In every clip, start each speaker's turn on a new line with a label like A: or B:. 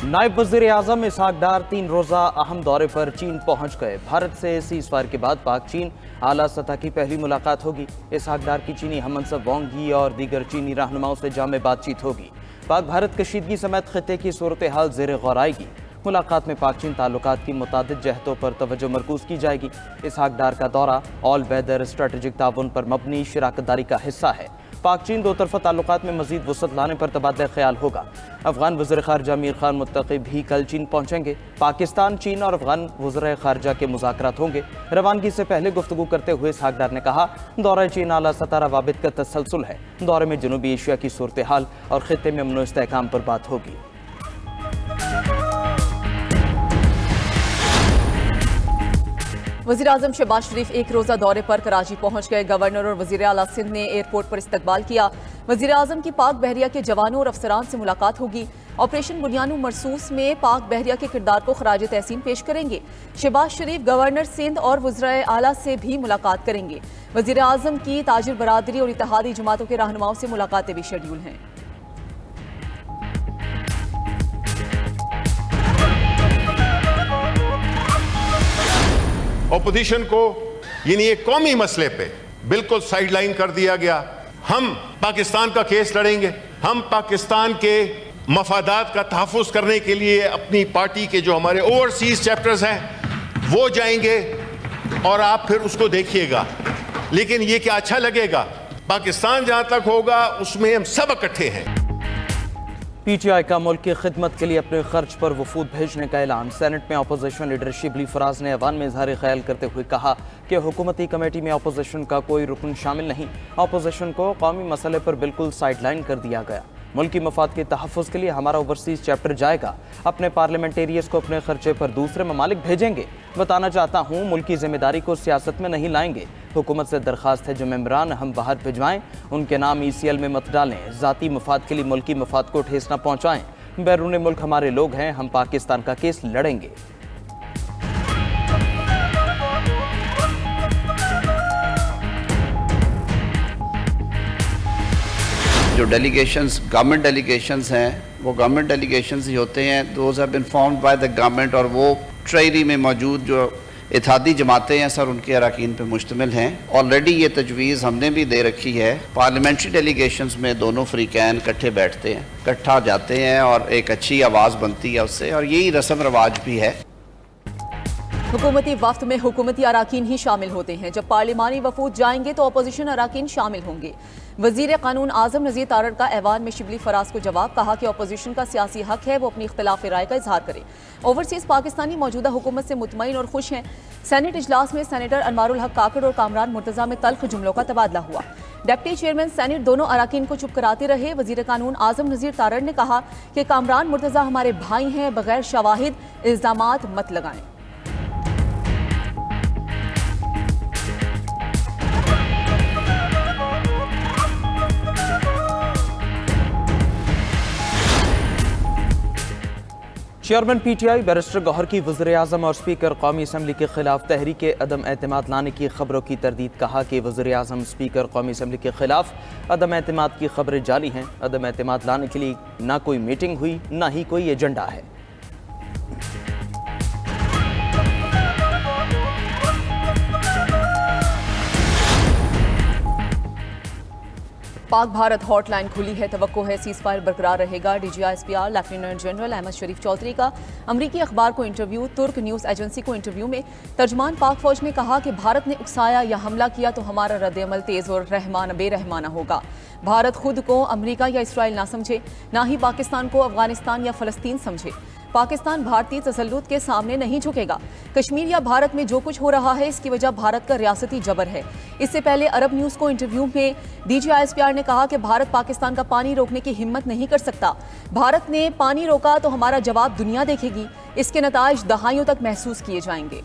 A: नायब वज़ीर आज़म इसहाक डार 3 रोज़ा अहम दौरे पर चीन पहुंच गए। भारत से सीज़फायर के बाद पाक चीन आला सतह की पहली मुलाकात होगी। इसहाक डार की चीनी हममनसब वांग यी और दीगर चीनी रहनुमाओं से जामे बातचीत होगी। पाक भारत कशीदगी समेत खित्ते की सूरत हाल ज़ेर गौर आएगी। मुलाकात में पाक चीन ताल्लुकात की मुतादिद जहतों पर तवज्जो मरकूज़ की जाएगी। इसहाक डार का दौरा ऑल वेदर स्ट्रेटेजिक ताउन पर मबनी शराकतदारी का हिस्सा है। पाक चीन दो तरफा ताल्लुकात में मजीद वसअत लाने पर तबादला ख्याल होगा। अफगान वज़ीर ख़ारजा मीर खान मुत्तक़ी भी कल चीन पहुँचेंगे। पाकिस्तान, चीन और अफगान वज़ीर ख़ारजा के मुज़ाकरात होंगे। रवानगी से पहले गुफ्तगू करते हुए इसहाक डार ने कहा, दौरा चीन आला सतह रवाबित का तसलसल है। दौरे में जनूबी एशिया की सूरत हाल और खित्ते में अमन व इस्तेहकाम पर बात होगी।
B: वज़ीर आज़म शहबाज शरीफ एक रोज़ा दौरे पर कराची पहुंच गए। गवर्नर और वज़ीर आला सिंध ने एयरपोर्ट पर इस्तकबाल किया। वज़ीर आज़म की पाक बहरिया के जवानों और अफसरान से मुलाकात होगी। ऑपरेशन बुनियानु मरसूस में पाक बहरिया के किरदार को खराज तहसीन पेश करेंगे। शहबाज शरीफ गवर्नर सिंध और वज़ीर आला से भी मुलाकात करेंगे। वज़ीर आज़म की ताजिर बरादरी और इत्तेहादी जमातों के रहनुमाओं से मुलाकातें भी शेड्यूल हैं।
C: ऑपोजिशन को यानी एक कौमी मसले पे बिल्कुल साइडलाइन कर दिया गया। हम पाकिस्तान का केस लड़ेंगे, हम पाकिस्तान के मफादात का तहफ़्फ़ुज़ करने के लिए अपनी पार्टी के जो हमारे ओवरसीज चैप्टर्स हैं वो जाएंगे और आप फिर उसको देखिएगा। लेकिन ये क्या अच्छा लगेगा? पाकिस्तान जहाँ तक होगा उसमें हम सब इकट्ठे हैं।
A: PTI का मुल्क की खिदमत के लिए अपने खर्च पर वफूद भेजने का ऐलान। सेनेट में अपोजिशन लीडर शिबली फराज ने ऐवान में इजहार ख्याल करते हुए कहा कि हुकूमती कमेटी में अपोजिशन का कोई रुकन शामिल नहीं। अपोजिशन को कौमी मसले पर बिल्कुल साइडलाइन कर दिया गया। मुल्की मफाद के तहफ़्फ़ुज़ के लिए हमारा ओवरसीज़ चैप्टर जाएगा। अपने पार्लियामेंटेरियंस को अपने खर्चे पर दूसरे ममालिक भेजेंगे। बताना चाहता हूँ, मुल्की ज़िम्मेदारी को सियासत में नहीं लाएंगे। हुकूमत से दरख्वास्त है जो मेम्बरान हम बाहर भिजवाएं उनके नाम ECL में मत डालें। ज़ाती मफाद के लिए मुल्की मफाद को ठेस न पहुँचाएँ। बैरून मुल्क हमारे लोग हैं, हम पाकिस्तान का केस लड़ेंगे।
D: जो डेलीगेशंस गवर्नमेंट डेलीगेशंस हैं वो गवर्नमेंट डेलीगेशंस ही होते हैं। Those have been formed by the government और वो ट्रेरी में मौजूद जो इत्तेहादी जमातें हैं सर उनके अरकान पे मुश्तमिल हैं। ऑलरेडी ये तजवीज़ हमने भी दे रखी है। पार्लियामेंट्री डेलीगेशंस में दोनों फ्रीकैन इकट्ठे बैठते हैं, इकट्ठा जाते हैं और एक अच्छी आवाज़ बनती है उससे, और यही रस्म रवाज भी है।
B: हुकूमती वफ्द में हुकूमती अराकीन ही शामिल होते हैं। जब पार्लिमानी वफूद जाएंगे तो अपोजिशन अराकीन शामिल होंगे। वज़ीर कानून आज़म नज़ीर तारड़ का ऐवान में शिबली फराज को जवाब, कहा कि अपोजिशन का सियासी हक है वो अपनी इख्तिलाफ राय का इजहार करे। ओवरसीज़ पाकिस्तानी मौजूदा हुकूमत से मुतमईन और खुश हैं। सेनेट इजलास में सेनेटर अनवारुल हक काकड़ और कामरान मुर्तज़ा में तल्ख जुमलों का तबादला हुआ। डिप्टी चेयरमैन सेनेट दोनों अराकीन को चुप कराते रहे। वज़ीर कानून आज़म नज़ीर तारड़ ने कहा कि कामरान मुर्तज़ा हमारे भाई हैं, बगैर शवाहिद इल्ज़ामात मत लगाएं।
A: चेयरमैन PTI बैरिस्टर गौहर की वज़ीर आज़म और स्पीकर कौमी असम्बली के खिलाफ तहरीक अदम एतमाद लाने की खबरों की तरदीद। कहा कि वज़ीर आज़म स्पीकर कौमी असम्बली के खिलाफ अदम एतमाद की खबरें जाली हैं। अदम एतमाद लाने के लिए ना कोई मीटिंग हुई, ना ही कोई एजेंडा है।
B: पाक भारत हॉटलाइन खुली है। तवक्को है सीज़फायर बरकरार रहेगा। DGI-SPR लेफ्टिनेंट जनरल अहमद शरीफ चौधरी का अमरीकी अखबार को इंटरव्यू। तुर्क न्यूज़ एजेंसी को इंटरव्यू में तर्जमान पाक फौज ने कहा कि भारत ने उकसाया या हमला किया तो हमारा रद्द-ए-अमल तेज़ और बेरहमाना होगा। भारत खुद को अमरीका या इसराइल ना समझे, ना ही पाकिस्तान को अफगानिस्तान या फ़लस्तीन समझे। पाकिस्तान भारतीय तसल्लुत के सामने नहीं झुकेगा। कश्मीर या भारत में जो कुछ हो रहा है इसकी वजह भारत का रियासती जबर है। इससे पहले अरब न्यूज़ को इंटरव्यू में DGI-SPR ने कहा कि भारत पाकिस्तान का पानी रोकने की हिम्मत नहीं कर सकता। भारत ने पानी रोका तो हमारा जवाब दुनिया देखेगी। इसके नताइज दहाइयों तक महसूस किए जाएंगे।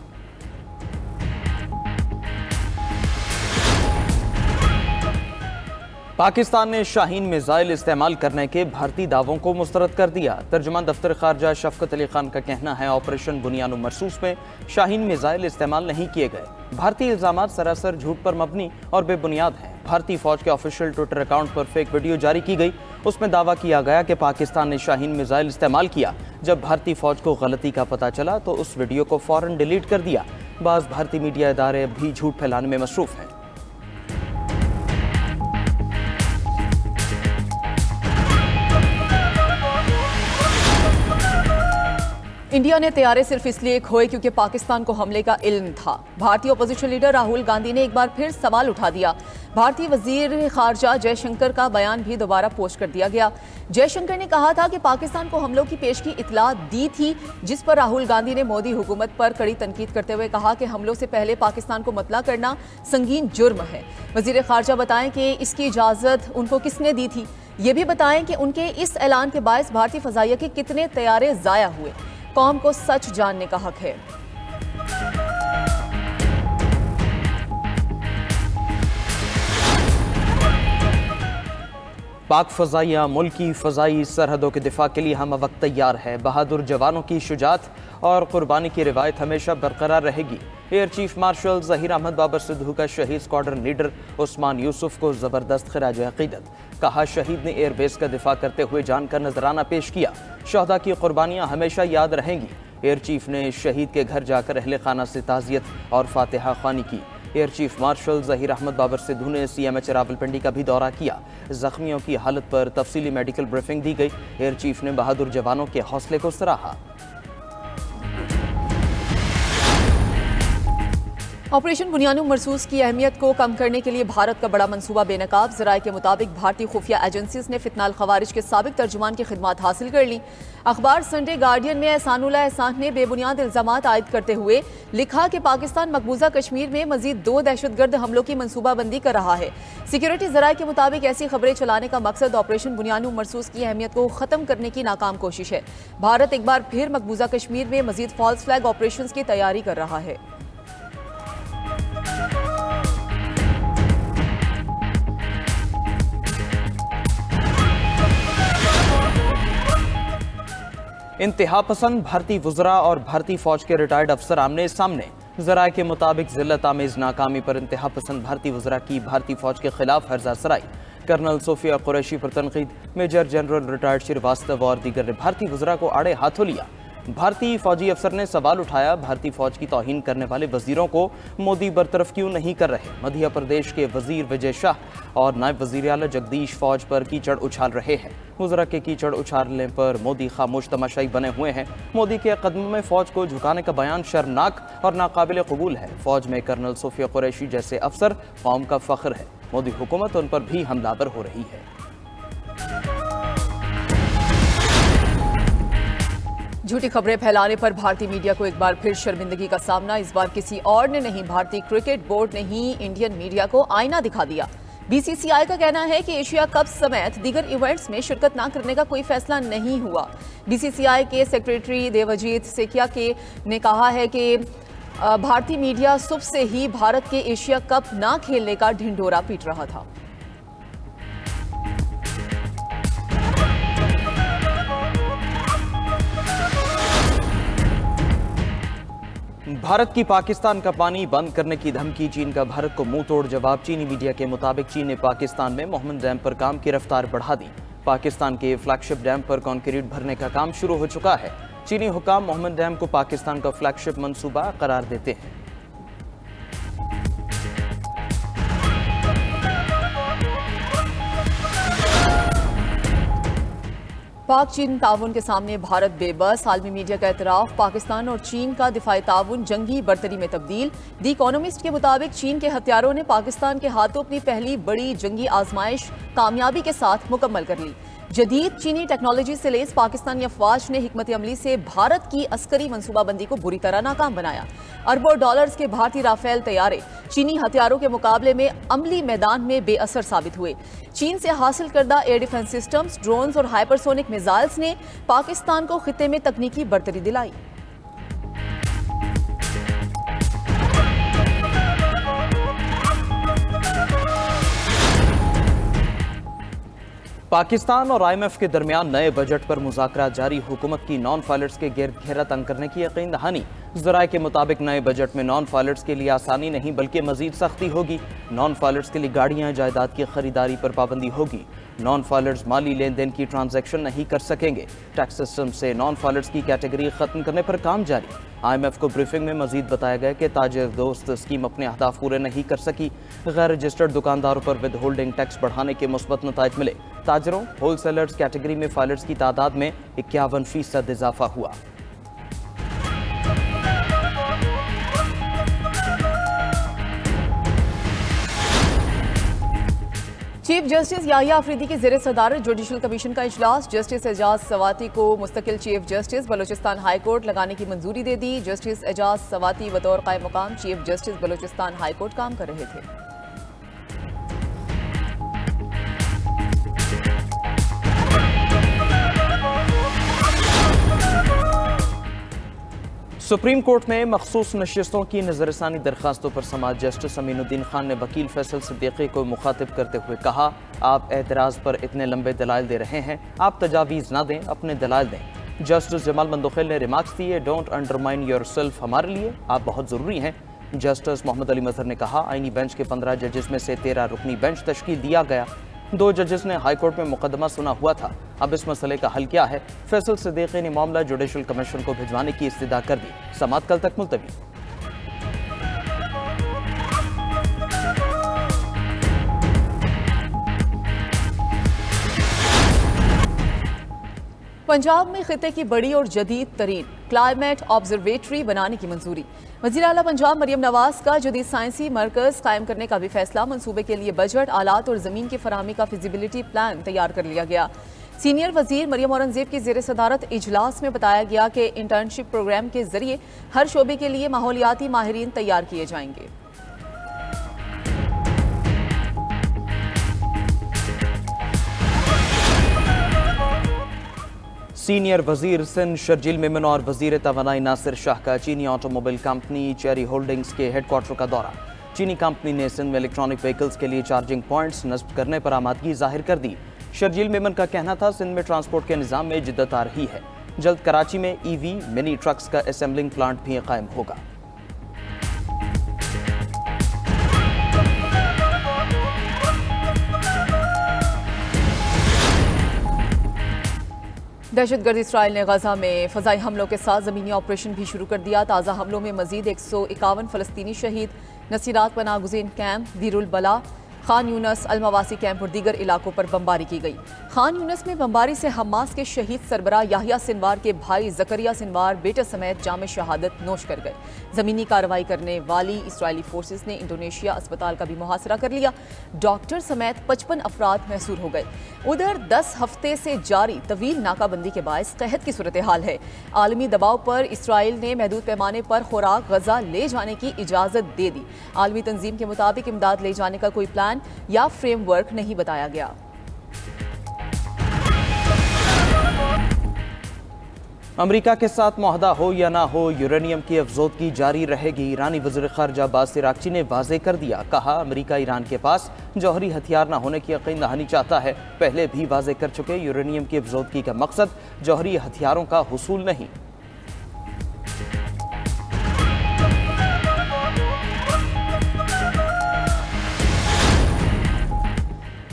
A: पाकिस्तान ने शाहीन मिसाइल इस्तेमाल करने के भारतीय दावों को मुस्तरद कर दिया। तर्जुमान दफ्तर खारजा शफकत अली खान का कहना है, ऑपरेशन बुनियान मरसूस में शाहीन मिसाइल इस्तेमाल नहीं किए गए। भारतीय इल्जामात सरासर झूठ पर मबनी और बेबुनियाद हैं। भारतीय फौज के ऑफिशियल ट्विटर अकाउंट पर फेक वीडियो जारी की गई। उसमें दावा किया गया कि पाकिस्तान ने शाहीन मिसाइल इस्तेमाल किया। जब भारतीय फौज को गलती का पता चला तो उस वीडियो को फौरन डिलीट कर दिया। बाज़ भारतीय मीडिया इदारे भी झूठ फैलाने में मसरूफ हैं।
B: इंडिया ने तैयारे सिर्फ इसलिए खोए क्योंकि पाकिस्तान को हमले का इल्म था। भारतीय अपोजिशन लीडर राहुल गांधी ने एक बार फिर सवाल उठा दिया। भारतीय वजीर खारजा जयशंकर का बयान भी दोबारा पोस्ट कर दिया गया। जयशंकर ने कहा था कि पाकिस्तान को हमलों की पेशगी इतला दी थी, जिस पर राहुल गांधी ने मोदी हुकूमत पर कड़ी तनकीद करते हुए कहा कि हमलों से पहले पाकिस्तान को मतला करना संगीन जुर्म है। वजीर खारजा बताएं कि इसकी इजाज़त उनको किसने दी थी। ये भी बताएं कि उनके इस ऐलान के बायस भारतीय फजाइया के कितने तैयारे ज़ाया हुए। कौम को सच जानने का हक है।
A: पाक फजाइया मुल्क की फजाई सरहदों के दिफा के लिए हम वक्त तैयार है। बहादुर जवानों की शुजात और कुर्बानी की रिवायत हमेशा बरकरार रहेगी। Air chief marshal Zaheer Ahmed Babar Sidhu का शहीद स्क्वाड्रन लीडर उस्मान यूसुफ को ज़बरदस्त खिराज अकीदत। कहा, शहीद ने एयरबेस का दिफा करते हुए जान का नजराना पेश किया। शहदा की कुर्बानियाँ हमेशा याद रहेंगी। एयर चीफ ने शहीद के घर जाकर अहले खाना से ताज़ियत और फातिहा ख्वानी की। Air chief marshal Zaheer Ahmed Babar Sidhu ने CMH रावलपिंडी का भी दौरा किया। जख्मियों की हालत पर तफसीली मेडिकल ब्रीफिंग दी गई। एयर चीफ ने बहादुर जवानों के हौसले को सराहा।
B: ऑपरेशन बुनियान मरसूस की अहमियत को कम करने के लिए भारत का बड़ा मंसूबा बेनकाब। ज़राए के मुताबिक भारतीय खुफिया एजेंसीज ने फितनाल खवारिज के साबिक तर्जुमान की खिदमत हासिल कर ली। अखबार संडे गार्डियन में एहसानुल्लाह एहसान ने बेबुनियाद इल्जामात आयद करते हुए लिखा कि पाकिस्तान मकबूजा कश्मीर में मजीद 2 दहशतगर्द हमलों की मनसूबाबंदी कर रहा है। सिक्योरिटी ज़राए के मुताबिक ऐसी खबरें चलाने का मकसद ऑपरेशन बुनियान मरसूस की अहमियत को ख़त्म करने की नाकाम कोशिश है। भारत एक बार फिर मकबूजा कश्मीर में मजीद फॉल्स फ्लैग ऑपरेशन की तैयारी कर रहा है।
A: इंतहा पसंद भारतीय वज़रा और भारतीय फौज के रिटायर्ड अफसर आमने सामने। ज़राए के मुताबिक ज़िल्लत आमेज़ नाकामी पर इंतहा पसंद भारतीय वज़रा की भारतीय फौज के खिलाफ हर्जा सराई। कर्नल सोफिया कुरैशी पर तनकीद। मेजर जनरल रिटायर्ड श्रीवास्तव और दीगर ने भारतीय वज़रा को आड़े हाथों लिया। भारतीय फौजी अफसर ने सवाल उठाया, भारतीय फौज की तौहीन करने वाले वजीरों को मोदी बरतरफ क्यों नहीं कर रहे। मध्य प्रदेश के वजीर विजय शाह और नायब वजीर आला जगदीश फौज पर कीचड़ उछाल रहे हैं। वज़रा के कीचड़ उछालने पर मोदी खामोश तमाशाई बने हुए हैं। मोदी के कदमों में फौज को झुकाने का बयान शर्मनाक और नाकाबिल कबूल है। फौज में कर्नल सोफिया कुरैशी जैसे अफसर कौम का फख्र है। मोदी हुकूमत उन पर भी हमलावर हो रही है।
B: झूठी खबरें फैलाने पर भारतीय मीडिया को एक बार फिर शर्मिंदगी का सामना। इस बार किसी और ने नहीं, भारतीय क्रिकेट बोर्ड ने ही इंडियन मीडिया को आईना दिखा दिया। BCCI का कहना है कि एशिया कप समेत दीगर इवेंट्स में शिरकत न करने का कोई फैसला नहीं हुआ। BCCI के सेक्रेटरी देवजीत सेकिया ने कहा है कि भारतीय मीडिया सुबह से ही भारत के एशिया कप न खेलने का ढिंढोरा पीट रहा था।
A: भारत की पाकिस्तान का पानी बंद करने की धमकी। चीन का भारत को मुंह तोड़ जवाब। चीनी मीडिया के मुताबिक चीन ने पाकिस्तान में मोहम्मद डैम पर काम की रफ्तार बढ़ा दी। पाकिस्तान के फ्लैगशिप डैम पर कंक्रीट भरने का काम शुरू हो चुका है। चीनी हुकाम मोहम्मद डैम को पाकिस्तान का फ्लैगशिप मंसूबा करार देते हैं।
B: पाक चीन ताउन के सामने भारत बेबस। आलमी मीडिया का एतराफ, पाकिस्तान और चीन का दिफाई ताउन जंगी बर्तरी में तब्दील। द इकोनॉमिस्ट के मुताबिक चीन के हथियारों ने पाकिस्तान के हाथों अपनी पहली बड़ी जंगी आजमाइश कामयाबी के साथ मुकम्मल कर ली। जदीद चीनी टेक्नोलॉजी से लेस पाकिस्तानी अफवाज ने हिकमत अमली से भारत की अस्करी मनसूबाबंदी को बुरी तरह नाकाम बनाया। अरबों डॉलर्स के भारतीय राफेल तैयारे चीनी हथियारों के मुकाबले में अमली मैदान में बेअसर साबित हुए। चीन से हासिल करदा एयर डिफेंस सिस्टम्स, ड्रोन्स और हाइपरसोनिक मिसाइल्स ने पाकिस्तान को खिते में तकनीकी बर्तरी दिलाई।
A: पाकिस्तान और IMF के दरमियान नए बजट पर मुज़ाकरा जारी। हुकूमत की नॉन फाइलर्स के गिरद घेरा तंग करने की यकीन दहानी। ज़राए के मुताबिक नए बजट में नॉन फाइलर्स के लिए आसानी नहीं बल्कि मजीद सख्ती होगी। नॉन फाइलर्स के लिए गाड़ियाँ जायदाद की खरीदारी पर पाबंदी होगी। नॉन फाइलर्स माली लेन देन की ट्रांजैक्शन नहीं कर सकेंगे। टैक्स सिस्टम से नॉन फाइलर्स की कैटेगरी ख़त्म करने पर काम जारी। IMF को ब्रीफिंग में मजीद बताया गया कि ताजिर दोस्त स्कीम अपने अहदाफ पूरे नहीं कर सकी। गैर रजिस्टर्ड दुकानदारों पर विद होल्डिंग टैक्स बढ़ाने के मुस्बत नताइज मिले। ताजरों होलसेलर्स कैटेगरी में फाइलर्स की तादाद में 51% इजाफा हुआ।
B: चीफ जस्टिस याहिया अफरीदी की ज़ेर सदारत जुडिशल कमीशन का इजलास। जस्टिस एजाज सवाती को मुस्तकिल chief justice Balochistan high court लगाने की मंजूरी दे दी। जस्टिस एजाज सवाती बतौर कायम मुकाम chief justice Balochistan high court काम कर रहे थे।
A: सुप्रीम कोर्ट में मखसूस नशिस्तों की नजरसानी दरखास्तों पर समाअत। जस्टिस अमीनुद्दीन खान ने वकील फैसल सिद्दीकी को मुखातिब करते हुए कहा, आप एतराज़ पर इतने लंबे दलाइल दे रहे हैं, आप तजावीज़ ना दें, अपने दलाइल दें। जस्टिस जमाल मंदोखिल ने रिमार्क्स दिए, डोंट अंडरमाइन योर सेल्फ, हमारे लिए आप बहुत ज़रूरी हैं। जस्टिस मोहम्मद अली मजहर ने कहा, आईनी बेंच के 15 जजेस में से 13 रुकनी बेंच तश्कील दिया गया। 2 जजेस ने हाई कोर्ट में मुकदमा सुना हुआ था। अब इस मसले का हल क्या है? फैसल सिद्दीकी ने मामला जुडिशल कमीशन को भिजवाने की इस्तदा कर दी। समाअत कल तक मुलतवी।
B: पंजाब में खिते की बड़ी और जदीद तरीन क्लाइमेट ऑब्जर्वेटरी बनाने की मंजूरी। वज़ीर आला पंजाब मरियम नवाज का जदीद साइंसी मरकज़ कायम करने का भी फैसला। मंसूबे के लिए बजट, आलात और ज़मीन की फराहमी का फिजिबिलिटी प्लान तैयार कर लिया गया। सीनियर वजीर मरियम औरंगजेब की ज़ेर सदारत इजलास में बताया गया कि इंटर्नशिप प्रोग्राम के जरिए हर शोबे के लिए माहौलियाती माहिरीन तैयार किए जाएंगे।
A: सीनियर वजीर सिंध शर्जील मेमन और वजीर तवानाई नासिर शाह का चीनी ऑटोमोबाइल कंपनी चेरी होल्डिंग्स के हेडक्वार्टर का दौरा। चीनी कंपनी ने सिंध में इलेक्ट्रॉनिक व्हीकल्स के लिए चार्जिंग पॉइंट्स नस्ब करने पर आमादगी जाहिर कर दी। शर्जील मेमन का कहना था, सिंध में ट्रांसपोर्ट के निज़ाम में जिद्दत आ रही है, जल्द कराची में EV मिनी ट्रक्स का असेंबलिंग प्लांट भी कायम होगा।
B: दहशतगर्द इसराइल ने गजा में फ़ज़ाई हमलों के साथ ज़मीनी ऑपरेशन भी शुरू कर दिया। ताज़ा हमलों में मजीद 151 फ़लस्तीनी शहीद। नसीरात पनाह गुज़ीन कैंप, दीरुल बला, खान यूनस, अलमवासी कैंप और दीगर इलाकों पर बमबारी की गई। खान यूनस में बमबारी से हमास के शहीद सरबरा याहिया सिनवार के भाई जकरिया सिनवार बेटे समेत जाम शहादत नोश कर गए। ज़मीनी कार्रवाई करने वाली इसराइली फोर्सेस ने इंडोनेशिया अस्पताल का भी मुहासरा कर लिया। डॉक्टर समेत 55 अफराद महसूर हो गए। उधर 10 हफ्ते से जारी तवील नाकाबंदी के बायस कहत की सूरत हाल है। आलमी दबाव पर इसराइल ने महदूद पैमाने पर खुराक गजा ले जाने की इजाज़त दे दी। आलमी तंजीम के मुताबिक इमदाद ले जाने का कोई प्लान या फ्रेमवर्क नहीं बताया गया।
A: अमेरिका के साथ मुआहदा हो या ना हो, यूरेनियम की अफजोदगी जारी रहेगी। ईरानी वज़ीर ख़ारिजा अब्बास इराक़ची ने वाज़ेह कर दिया, कहा अमेरिका ईरान के पास जौहरी हथियार न होने की यकीन दहानी चाहता है। पहले भी वाज़ेह कर चुके, यूरेनियम की अफजोदगी का मकसद जौहरी हथियारों का हुसूल नहीं।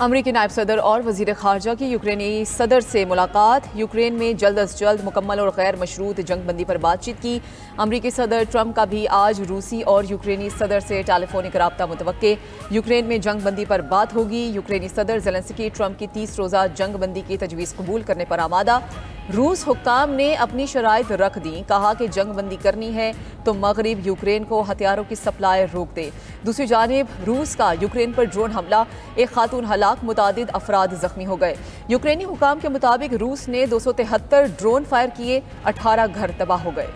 B: अमरीकी नायब सदर और वज़ीर ख़ारजा की यूक्रेनी सदर से मुलाकात। यूक्रेन में जल्द अज जल्द मुकम्मल और गैर मशरूत जंगबंदी पर बातचीत की। अमरीकी सदर ट्रंप का भी आज रूसी और यूक्रेनी सदर से टेलीफोनिक रब्ता मुतवक्के। यूक्रेन में जंगबंदी पर बात होगी। यूक्रेनी सदर ज़ेलेंस्की ट्रंप की 30 रोज़ा जंगबंदी की तजवीज़ कबूल करने पर आमादा। रूस हुक्काम ने अपनी शराइत रख दी, कहा कि जंगबंदी करनी है तो मगरिब यूक्रेन को हथियारों की सप्लाई रोक दे। दूसरी जानिब रूस का यूक्रेन पर ड्रोन हमला, एक खातून हलाक, मुतादिद अफराद जख्मी हो गए। यूक्रेनी हुक्काम के मुताबिक रूस ने 273 ड्रोन फायर किए, 18 घर तबाह हो गए।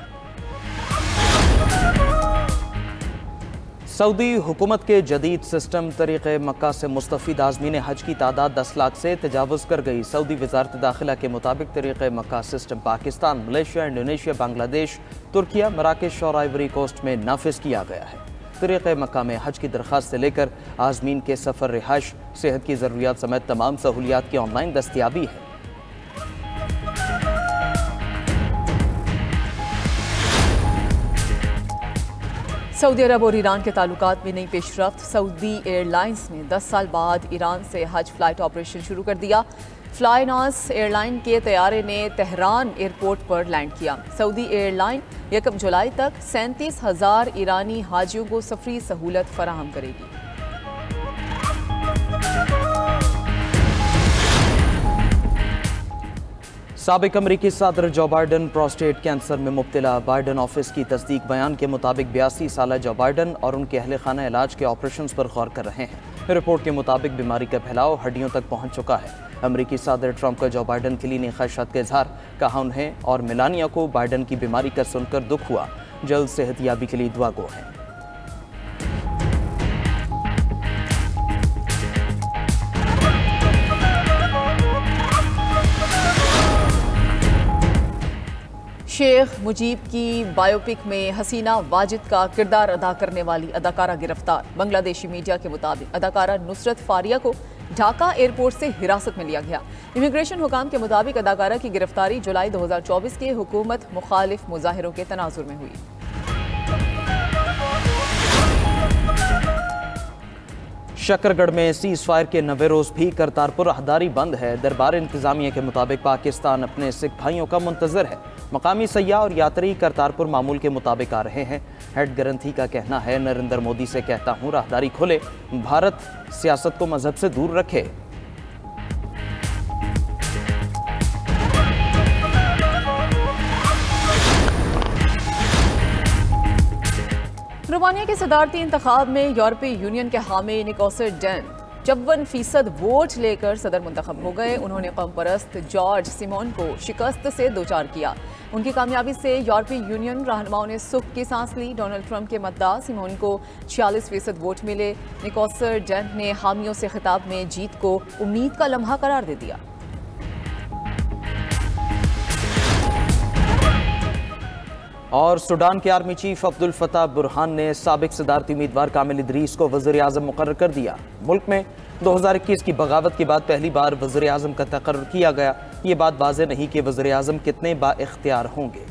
A: सऊदी हुकूमत के जदीद सिस्टम तरीक़े मक्का से मुस्तफ़ीद आज़मीन हज की तादाद 10 लाख से तजावुज़ कर गई। सऊदी वज़ारत दाखिला के मुताबिक तरीक़े Mecca system Pakistan, Malaysia, Indonesia, Bangladesh, Turkiye, Marrakesh और आइवरी कोस्ट में नाफिज किया गया है। तरीक़े मकाम हज की दरख्वास्त से लेकर आज़मीन के सफ़र, रिहाइश, सेहत की ज़रूरियात समेत तमाम सहूलियात की ऑनलाइन दस्तियाबी है।
B: सऊदी अरब और ईरान के ताल्लुकात में नई पेशरफ्त। सऊदी एयरलाइंस ने 10 साल बाद ईरान से हज फ्लाइट ऑपरेशन शुरू कर दिया। फ्लाइनास एयरलाइन के तैयारे ने तेहरान एयरपोर्ट पर लैंड किया। सऊदी एयरलाइन 1 जुलाई तक 37,000 ईरानी हाजियों को सफरी सहूलत फराहम करेगी।
A: साबिक अमरीकी सदर जो बाइडन प्रोस्टेट कैंसर में मुब्तला। बाइडन ऑफिस की तस्दीक बयान के मुताबिक 82 साला जो बाइडन और उनके अहल खाना इलाज के ऑपरेशन पर गौर कर रहे हैं। रिपोर्ट के मुताबिक बीमारी का फैलाव हड्डियों तक पहुंच चुका है। अमरीकी सदर ट्रंप का जो बाइडन के लिए नहीं खदशात का इजहार, कहा उन्हें और मेलानिया को बाइडन की बीमारी का सुनकर दुख हुआ। जल्द सेहतयाबी के लिए दुआ गो हैं।
B: शेख मुजीब की बायोपिक में हसीना वाजिद का किरदार अदा करने वाली अदाकारा गिरफ्तार। बांग्लादेशी मीडिया के मुताबिक अदाकारा नुसरत फारिया को ढाका एयरपोर्ट से हिरासत में लिया गया। इमिग्रेशन हुकाम के मुताबिक अदाकारा की गिरफ्तारी जुलाई 2024 के हुकूमत मुखालिफ मुजाहिरों के तनाजुर में हुई।
A: शकरगढ़ में सीज फायर के 90 रोज भी करतारपुर राहदारी बंद है। दरबार इंतजामिया के मुताबिक पाकिस्तान अपने सिख भाइयों का मुंतजर है। मकामी सयाह और यात्री करतारपुर मामूल के मुताबिक आ रहे हैं। हेड ग्रंथी का कहना है, नरेंद्र मोदी से कहता हूं राहदारी खोले, भारत सियासत को मजहब से दूर रखे।
B: रोमानिया के सदारती इंतखाब में यूरोपीय यूनियन के हामी निकोसर डेन 54% वोट लेकर सदर मुंतखब हो गए। उन्होंने कौम परस्त जॉर्ज सिमोन को शिकस्त से दो चार किया। उनकी कामयाबी से यूरोपीय यूनियन रहनुमाओं ने सुख की सांस ली। डोनाल्ड ट्रंप के मतदार सिमोन को 46% वोट मिले। निकोसर डेन ने हामियों से खिताब में जीत को उम्मीद का लम्हा करार दे दिया।
A: और सूडान के army chief Abdul Fattah Burhan ने साबिक सदारती उम्मीदवार कामिल इदरीस को वज़ीर आज़म मुकर्रर कर दिया। मुल्क में 2021 की बगावत के बाद पहली बार वज़ीर आज़म का तकर्रुर किया गया। ये बात वाज़ेह नहीं कि वज़ीर आज़म कितने बाइख्तियार होंगे।